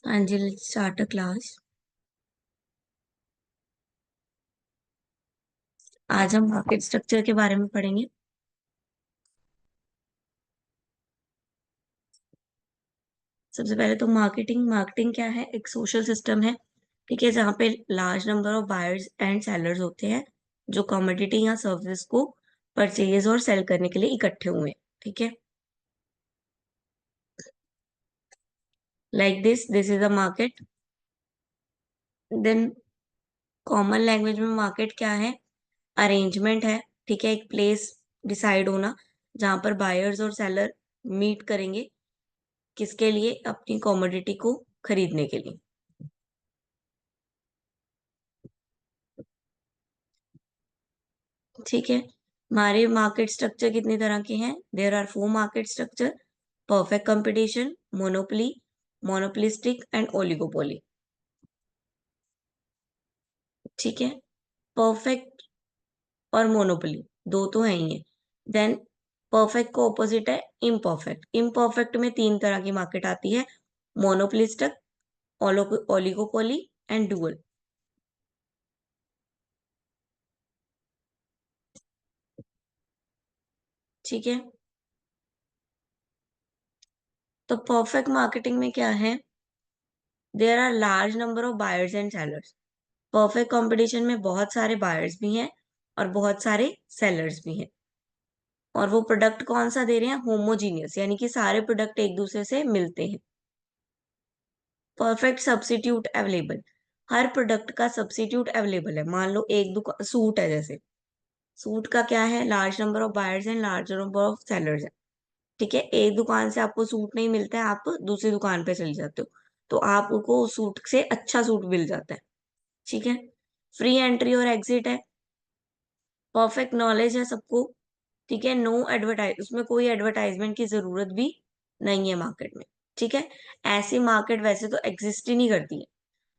हाँ जी, start a class. आज हम मार्केट स्ट्रक्चर के बारे में पढ़ेंगे। सबसे पहले तो मार्केटिंग मार्केटिंग क्या है? एक सोशल सिस्टम है, ठीक है, जहाँ पे large number of buyers and sellers होते हैं जो कमोडिटी या सर्विस को परचेज और सेल करने के लिए इकट्ठे हुए हैं, ठीक है। Like this is a market. Then common language में मार्केट क्या है? अरेंजमेंट है, ठीक है, एक प्लेस डिसाइड होना जहाँ पर बायर्स और सेलर मीट करेंगे, किसके लिए? अपनी कमोडिटी को खरीदने के लिए, ठीक है। हमारे मार्केट स्ट्रक्चर कितनी तरह के हैं? There are 4 market structure: perfect competition, monopoly, monopolistic and oligopoly, ठीक है। परफेक्ट और मोनोपोली दो तो है ही है। देन परफेक्ट को ऑपोजिट है इम्परफेक्ट। इम्परफेक्ट में 3 तरह की मार्केट आती है: मोनोपोलिस्टिक, ओलिगोपोली एंड डुअल, ठीक है। तो परफेक्ट मार्केटिंग में क्या है? There are large number of buyers and sellers. Perfect competition में बहुत सारे बायर्स भी हैं और बहुत सारे सेलर्स भी हैं। और वो प्रोडक्ट कौन सा दे रहे हैं? होमोजीनियस, यानी कि सारे प्रोडक्ट एक दूसरे से मिलते हैं। परफेक्ट सब्सिट्यूट अवेलेबल, हर प्रोडक्ट का सब्सिट्यूट अवेलेबल है। मान लो एक दुकान सूट है, जैसे सूट का क्या है? Large number of buyers and large number of sellers है, ठीक है। एक दुकान से आपको सूट नहीं मिलता है, आप दूसरी दुकान पे चले जाते हो, तो आपको उस सूट से अच्छा सूट मिल जाता है, ठीक है। फ्री एंट्री और एग्जिट है। परफेक्ट नॉलेज है सबको, ठीक है। नो एडवर्टाइज, उसमें कोई एडवर्टाइजमेंट की जरूरत भी नहीं है मार्केट में, ठीक है। ऐसी मार्केट वैसे तो एग्जिस्ट ही नहीं करती है।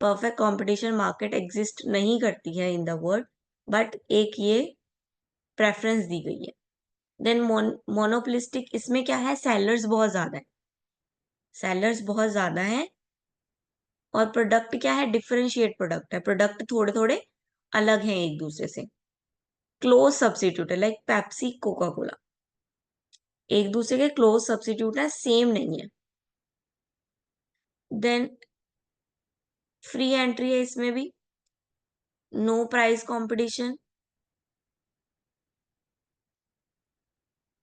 परफेक्ट कंपटीशन मार्केट एग्जिस्ट नहीं करती है इन द वर्ल्ड, बट एक ये प्रेफरेंस दी गई है। देन मोनोपोलिस्टिक, इसमें क्या है? सेलर्स बहुत ज्यादा है, सेलर्स बहुत ज्यादा है। और प्रोडक्ट क्या है? डिफरेंशिएट प्रोडक्ट है, प्रोडक्ट थोड़े थोड़े अलग हैं एक दूसरे से। क्लोज सब्सिट्यूट है, लाइक पेप्सी, कोका कोला, एक दूसरे के क्लोज सब्सिट्यूट है, सेम नहीं है। देन फ्री एंट्री है इसमें भी। नो प्राइस कंपटीशन,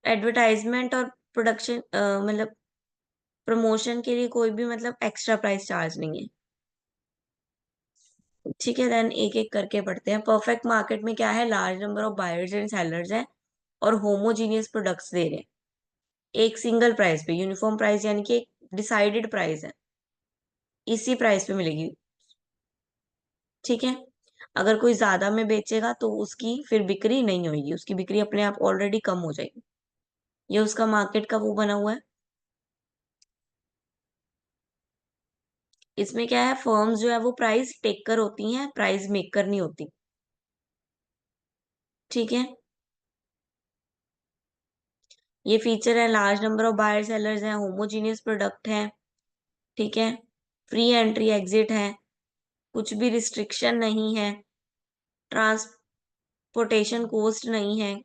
एडवर्टाइजमेंट और प्रोडक्शन मतलब प्रमोशन के लिए कोई भी मतलब एक्स्ट्रा प्राइस चार्ज नहीं है, ठीक है। देन एक एक करके पढ़ते हैं। परफेक्ट मार्केट में क्या है? Large number of buyers and sellers है और होमोजीनियस प्रोडक्ट्स दे रहे हैं एक सिंगल प्राइस पे, यूनिफॉर्म प्राइस, यानी कि एक डिसाइडेड प्राइस है, इसी प्राइस पे मिलेगी, ठीक है। अगर कोई ज्यादा में बेचेगा तो उसकी फिर बिक्री नहीं होगी, उसकी बिक्री अपने आप ऑलरेडी कम हो जाएगी। ये उसका मार्केट का वो बना हुआ है। इसमें क्या है? फर्म्स जो है वो प्राइस टेकर होती हैं, प्राइस मेकर नहीं होती, ठीक है। ये फीचर है: large number of buyer sellers हैं, होमोजीनियस प्रोडक्ट है, ठीक है। फ्री एंट्री एग्जिट है, कुछ भी रिस्ट्रिक्शन नहीं है, ट्रांसपोर्टेशन कॉस्ट नहीं है,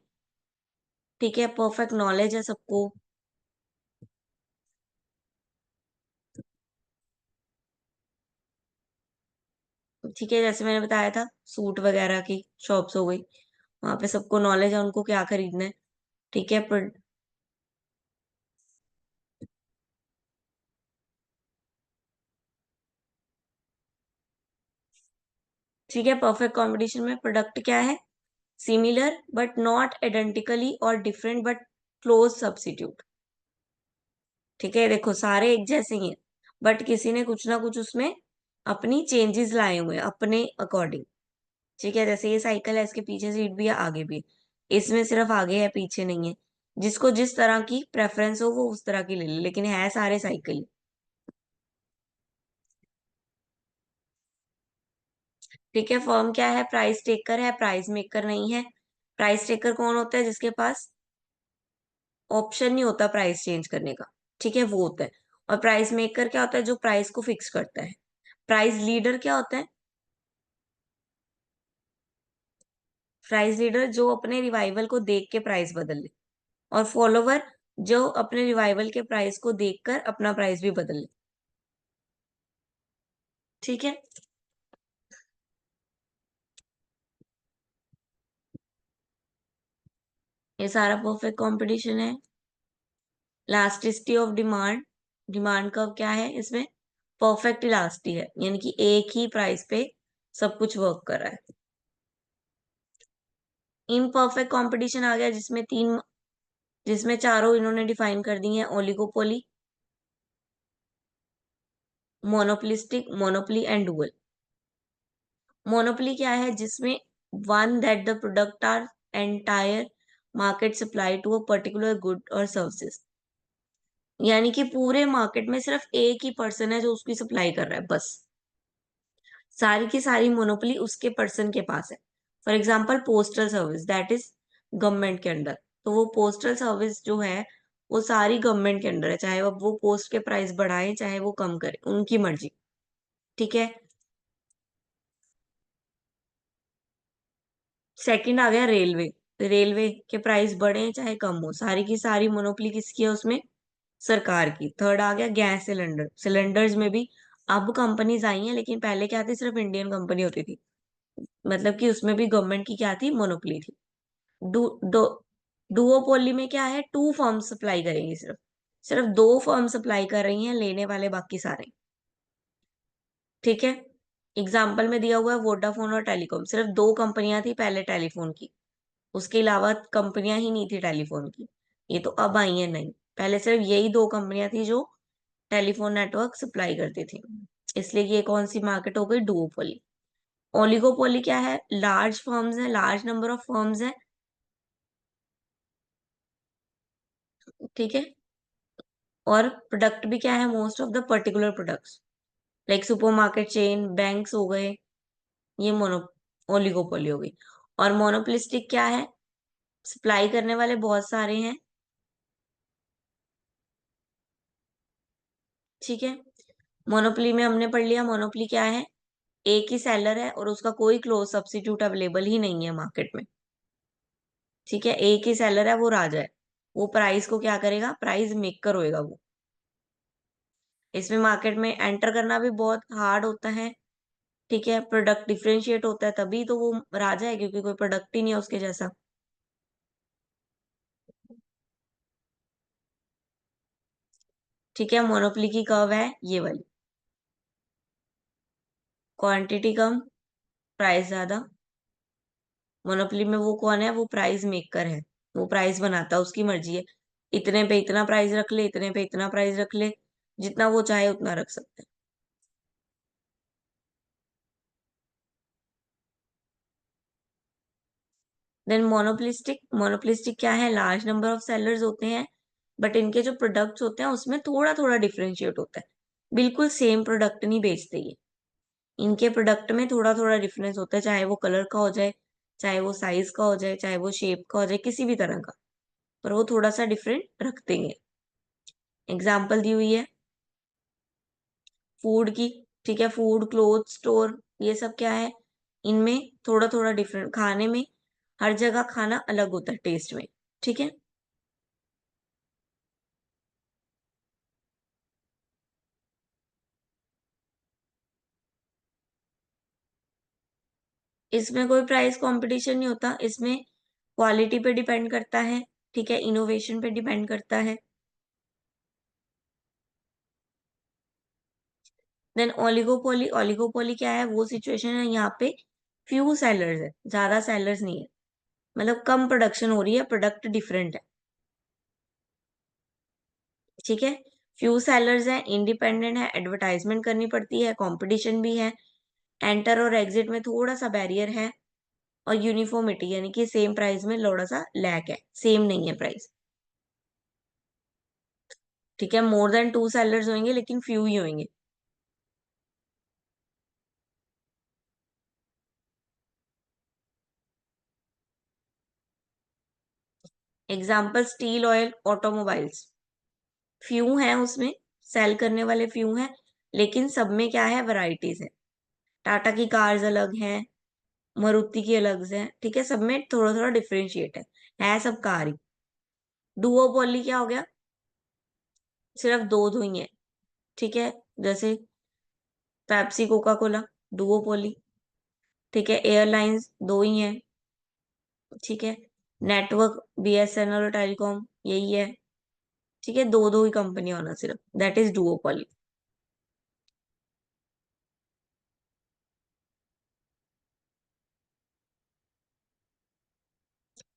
ठीक है। परफेक्ट नॉलेज है सबको, ठीक है। जैसे मैंने बताया था, सूट वगैरह की शॉप्स हो गई, वहां पे सबको नॉलेज है उनको क्या खरीदना है, ठीक है। पर ठीक है, परफेक्ट कंपटीशन में प्रोडक्ट क्या है? सिमिलर बट नॉट आइडेंटिकली और डिफरेंट बट क्लोज सब्सिट्यूट, ठीक है। देखो सारे एक जैसे ही हैं, बट किसी ने कुछ ना कुछ उसमें अपनी चेंजेस लाए हुए हैं अपने अकॉर्डिंग, ठीक है। जैसे ये साइकिल है, इसके पीछे सीट भी है, आगे भी है। इसमें सिर्फ आगे है, पीछे नहीं है। जिसको जिस तरह की प्रेफरेंस हो वो उस तरह की ले ले, लेकिन है सारे साइकिल, ठीक है। फर्म क्या है? प्राइस टेकर है, प्राइस मेकर नहीं है। प्राइस टेकर कौन होता है? जिसके पास ऑप्शन नहीं होता प्राइस चेंज करने का, ठीक है, वो होता है। और प्राइस मेकर क्या होता है, जो प्राइस को फिक्स करता है। प्राइस लीडर क्या होता है? प्राइस लीडर जो अपने रिवाइवल को देख के प्राइस बदल ले। और फॉलोवर जो अपने रिवाइवल के प्राइस को देखकर अपना प्राइस भी बदल ले। ठीक है। ये सारा परफेक्ट कंपटीशन है। इलास्टिसिटी ऑफ डिमांड, डिमांड का क्या है इसमें? परफेक्ट इलास्टी है, यानी कि एक ही प्राइस पे सब कुछ वर्क कर रहा है। इम्परफेक्ट कंपटीशन आ गया, जिसमें चारों इन्होंने डिफाइन कर दी है। Oligopoly, monopolistic, monopoly and dual. Monopoly क्या है? जिसमें one that the product are entire market supply to a particular good और सर्विसेज, यानी कि पूरे मार्केट में सिर्फ एक ही पर्सन है जो उसकी सप्लाई कर रहा है बस। सारी की सारी मोनोपोली उसके पर्सन के पास है। For example postal service, that is government के अंडर। तो वो पोस्टल सर्विस जो है वो सारी गवर्नमेंट के अंडर है, चाहे वो पोस्ट के प्राइस बढ़ाए चाहे वो कम करे, उनकी मर्जी। ठीक है। सेकंड आ गया रेलवे। रेलवे के प्राइस बढ़े चाहे कम हो, सारी की सारी मोनोपोली किसकी है उसमें? सरकार की। थर्ड आ गया गैस सिलेंडर। सिलेंडर्स में भी अब कंपनीज आई हैं, लेकिन पहले क्या थी? सिर्फ इंडियन कंपनी होती थी, मतलब कि उसमें भी गवर्नमेंट की क्या थी? मोनोपोली थी। डू डो डुओपोली में क्या है? टू फर्म सप्लाई करेंगी, सिर्फ सिर्फ दो फर्म सप्लाई कर रही हैं, लेने वाले बाकी सारे। ठीक है। एग्जाम्पल में दिया हुआ है वोडाफोन और टेलीकॉम, सिर्फ दो कंपनियां थी पहले टेलीफोन की, उसके अलावा कंपनियां ही नहीं थी टेलीफोन की। ये तो अब आई है, नहीं, पहले सिर्फ यही दो कंपनियां थी जो टेलीफोन नेटवर्क सप्लाई करती थी। इसलिए ये कौन सी मार्केट हो गई? डुओपोली। ओलिगोपोली क्या है? लार्ज फर्म्स है, लार्ज नंबर ऑफ फर्म्स है। ठीक है। और प्रोडक्ट भी क्या है? Most of the particular products, like supermarket chain, banks हो गए, ये मोनो ओलिगोपोली हो गई। और मोनोपोलिस्टिक क्या है? सप्लाई करने वाले बहुत सारे हैं। ठीक है। मोनोपोली में हमने पढ़ लिया, मोनोपोली क्या है? एक ही सेलर है और उसका कोई क्लोज सब्स्टिट्यूट अवेलेबल ही नहीं है मार्केट में। ठीक है। एक ही सेलर है, वो राजा है। वो प्राइस को क्या करेगा? प्राइस मेकर होएगा वो। इसमें मार्केट में एंटर करना भी बहुत हार्ड होता है। ठीक है। प्रोडक्ट डिफरेंशिएट होता है, तभी तो वो राजा है, क्योंकि कोई प्रोडक्ट ही नहीं है उसके जैसा। ठीक है। मोनोपोली की कर्व है ये वाली, क्वांटिटी कम, प्राइस ज्यादा। मोनोपोली में वो कौन है? वो प्राइस मेकर है, वो प्राइस बनाता है, उसकी मर्जी है। इतने पे इतना प्राइस रख ले, इतने पे इतना प्राइस रख ले, जितना वो चाहे उतना रख सकते हैं। देन मोनोपोलिस्टिक, मोनोपोलिस्टिक क्या है? लार्ज नंबर ऑफ सेलर्स होते हैं, बट इनके जो प्रोडक्ट्स होते हैं उसमें थोड़ा थोड़ा डिफरेंशिएट होता है। बिल्कुल सेम प्रोडक्ट नहीं बेचते ये। इनके प्रोडक्ट में थोड़ा थोड़ा डिफरेंस होता है, चाहे वो कलर का हो जाए, चाहे वो साइज का हो जाए, चाहे वो शेप का हो जाए, किसी भी तरह का, पर वो थोड़ा सा डिफरेंट रख देंगे। एग्जाम्पल दी हुई है फूड की। ठीक है। फूड, क्लोथ स्टोर, ये सब क्या है? इनमें थोड़ा थोड़ा डिफरेंट, खाने में हर जगह खाना अलग होता है टेस्ट में। ठीक है। इसमें कोई प्राइस कंपटीशन नहीं होता, इसमें क्वालिटी पे डिपेंड करता है। ठीक है। इनोवेशन पे डिपेंड करता है। देन ओलिगोपोली, ओलिगोपोली क्या है? वो सिचुएशन है यहाँ पे फ्यू सेलर्स है, ज्यादा सेलर्स नहीं है, मतलब कम प्रोडक्शन हो रही है, प्रोडक्ट डिफरेंट है। ठीक है। फ्यू सेलर्स है, इंडिपेंडेंट है, एडवर्टाइजमेंट करनी पड़ती है, कंपटीशन भी है, एंटर और एग्जिट में थोड़ा सा बैरियर है, और यूनिफॉर्मिटी, यानी कि सेम प्राइस में थोड़ा सा लैक है, सेम नहीं है प्राइस। ठीक है। मोर देन टू सेलर्स होंगे लेकिन फ्यू ही होंगे। Example steel, oil, automobiles, few हैं उसमें, सेल करने वाले फ्यू हैं, लेकिन सब में क्या है, वैरायटीज है। टाटा की कार्स अलग हैं, मारुति की अलग है, ठीक है, सब में थोड़ा थोड़ा डिफरेंशिएट है सब कार ही। डुओपोली क्या हो गया, सिर्फ दो ही है, ठीक है, जैसे पेप्सी कोका कोला, डुओपोली। ठीक है, एयरलाइंस दो ही है, ठीक है, नेटवर्क बीएसएनएल और टेलीकॉम यही है, ठीक है, दो दो ही कंपनी होना सिर्फ, दैट इज डुओपोली।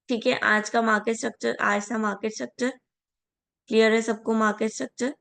ठीक है, आज का मार्केट स्ट्रक्चर, आज था मार्केट स्ट्रक्चर, क्लियर है सबको मार्केट स्ट्रक्चर।